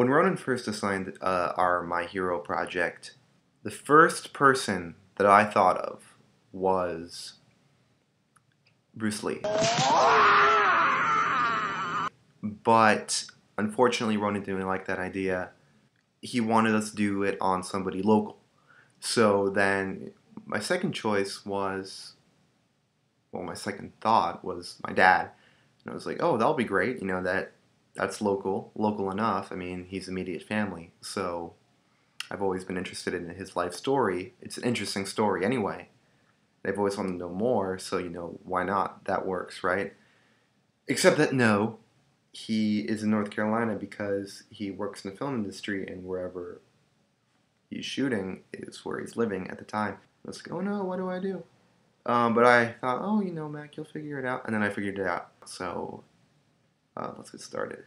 When Ronan first assigned our My Hero project, the first person that I thought of was Bruce Lee. But unfortunately, Ronan didn't like that idea. He wanted us to do it on somebody local. So then my second choice was, well, my second thought was my dad. And I was like, oh, that'll be great. You know, that's local enough. I mean, he's immediate family. So I've always been interested in his life story. It's an interesting story anyway. I've always wanted to know more, so, you know, why not? That works, right? Except that, no, he is in North Carolina because he works in the film industry, and wherever he's shooting is where he's living at the time. I was like, oh no, what do I do? But I thought, oh, you know, Mac, you'll figure it out. And then I figured it out. So let's get started.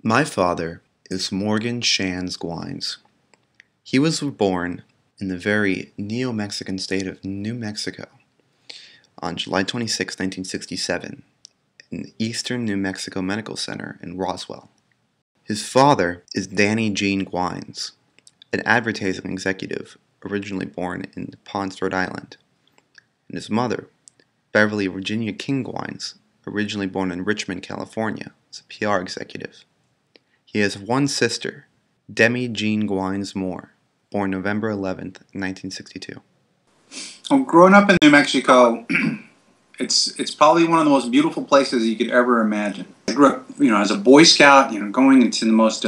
My father is Morgan Shands Gwines. He was born in the very neo-Mexican state of New Mexico on July 26, 1967, in the Eastern New Mexico Medical Center in Roswell. His father is Danny Gene Gwines, an advertising executive originally born in Ponce, Rhode Island, and his mother, Beverly Virginia King Gwines, originally born in Richmond, California, is a PR executive. He has one sister, Demi Jean Gwines Moore, born November 11th, 1962. Well, growing up in New Mexico, it's probably one of the most beautiful places you could ever imagine. I grew up, you know, as a Boy Scout, you know, going into the most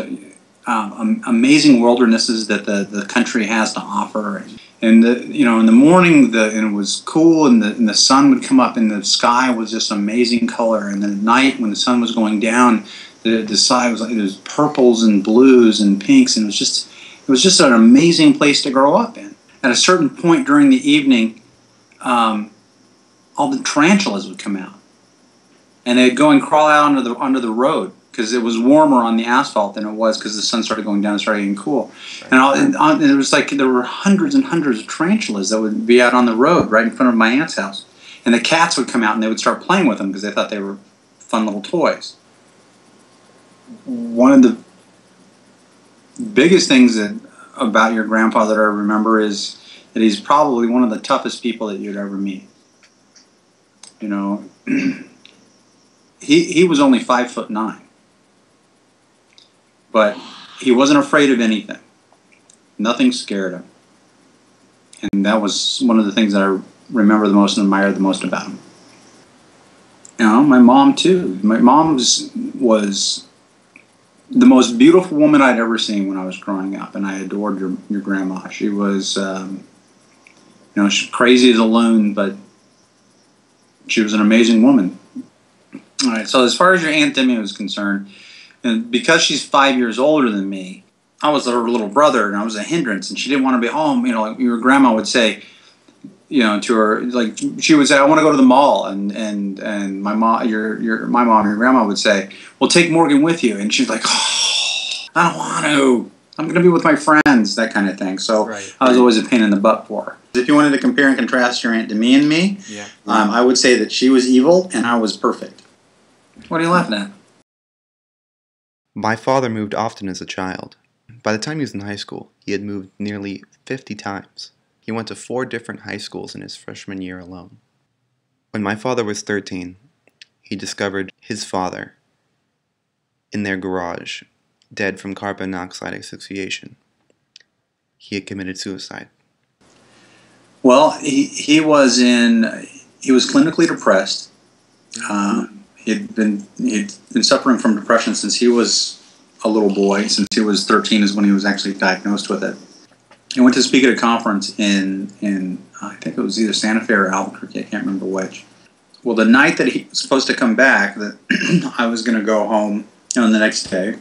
amazing wildernesses that the country has to offer. And you know, in the morning, and it was cool, and the sun would come up, and the sky was just amazing color. And then at night, when the sun was going down, the sky was like it was purples and blues and pinks, and it was just an amazing place to grow up in. At a certain point during the evening, all the tarantulas would come out, and they'd go and crawl out under the road because it was warmer on the asphalt than it was because the sun started going down and started getting cool. And it was like there were hundreds and hundreds of tarantulas that would be out on the road right in front of my aunt's house, and the cats would come out and they would start playing with them because they thought they were fun little toys. One of the biggest things about your grandpa that I remember is that he's probably one of the toughest people that you'd ever meet. You know, he was only 5'9", but he wasn't afraid of anything. Nothing scared him, and that was one of the things that I remember the most and admire the most about him. You know, my mom too. My mom was the most beautiful woman I'd ever seen when I was growing up, and I adored your grandma. She was, you know, she's crazy as a loon, but she was an amazing woman. All right, so as far as your Aunt Demi was concerned, and because she's 5 years older than me, I was her little brother, and I was a hindrance, and she didn't want to be home. You know, like your grandma would say, you know, to her, like she would say, "I want to go to the mall," and my mom, my mom, your grandma would say, "Well, take Morgan with you," and she's like, "Oh, I don't want to. I'm going to be with my friends," that kind of thing. So right. I was always a pain in the butt for her. If you wanted to compare and contrast your Aunt Demi and me, yeah. I would say that she was evil and I was perfect. What are you laughing at? My father moved often as a child. By the time he was in high school, he had moved nearly 50 times. He went to 4 different high schools in his freshman year alone. When my father was 13, he discovered his father in their garage, dead from carbon monoxide asphyxiation. He had committed suicide. Well, he was clinically depressed. He'd been suffering from depression since he was a little boy. Since he was 13 is when he was actually diagnosed with it. He went to speak at a conference in I think it was either Santa Fe or Albuquerque. I can't remember which. Well, the night that he was supposed to come back, that I was going to go home, you know, the next day,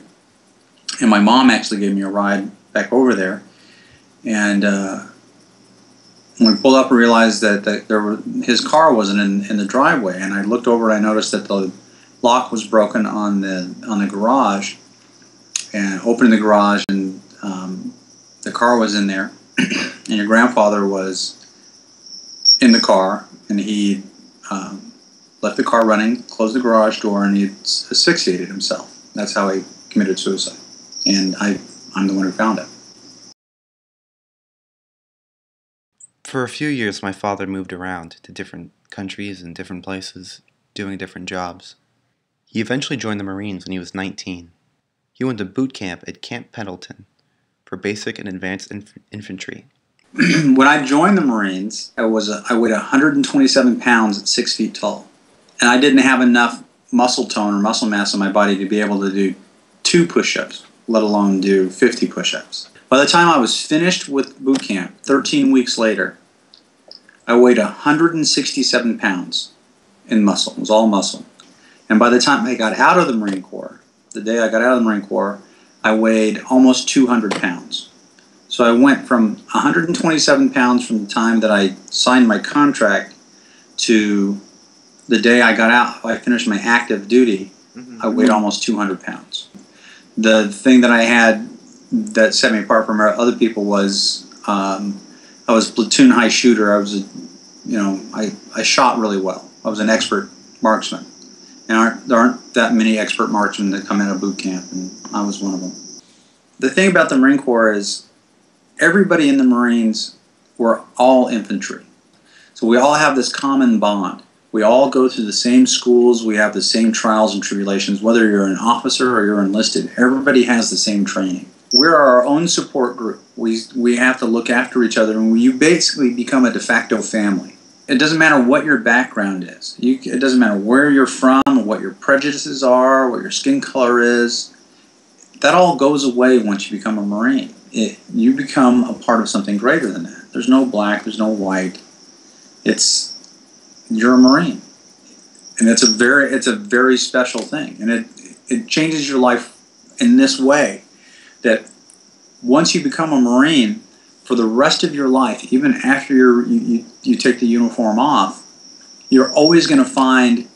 and my mom actually gave me a ride back over there. And when we pulled up, I realized that his car wasn't in the driveway, and I looked over and I noticed that the lock was broken on the garage, and opened the garage, and the car was in there, and your grandfather was in the car, and he left the car running, closed the garage door, and he asphyxiated himself. That's how he committed suicide. And I'm the one who found it. For a few years, my father moved around to different countries and different places, doing different jobs. He eventually joined the Marines when he was 19. He went to boot camp at Camp Pendleton for basic and advanced infantry. When I joined the Marines, I weighed 127 pounds at 6 feet tall. And I didn't have enough muscle tone or muscle mass in my body to be able to do 2 push-ups, let alone do 50 push-ups. By the time I was finished with boot camp, 13 weeks later, I weighed 167 pounds in muscle. It was all muscle. And by the time I got out of the Marine Corps, the day I got out of the Marine Corps, I weighed almost 200 pounds. So I went from 127 pounds from the time that I signed my contract to the day I got out, I finished my active duty, I weighed almost 200 pounds. The thing that I had that set me apart from other people was I was a platoon high shooter. I shot really well. I was an expert marksman. And there aren't that many expert marksmen that come out of boot camp, and I was one of them. The thing about the Marine Corps is everybody in the Marines were all infantry. So we all have this common bond. We all go through the same schools. We have the same trials and tribulations. Whether you're an officer or you're enlisted, everybody has the same training. We're our own support group. We have to look after each other, and you basically become a de facto family. It doesn't matter what your background is. It doesn't matter where you're from, what your prejudices are, what your skin color is. That all goes away once you become a Marine. You become a part of something greater than that. There's no black, there's no white. You're a Marine. And it's a very special thing. And it changes your life in this way, that once you become a Marine, for the rest of your life, even after you take the uniform off, you're always going to find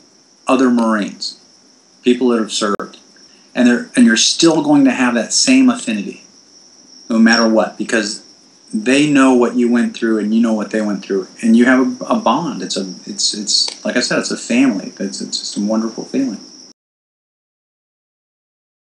other Marines, people that have served. And you're still going to have that same affinity, no matter what, because they know what you went through and you know what they went through, and you have a bond. It's like I said, it's a family. It's just a wonderful feeling.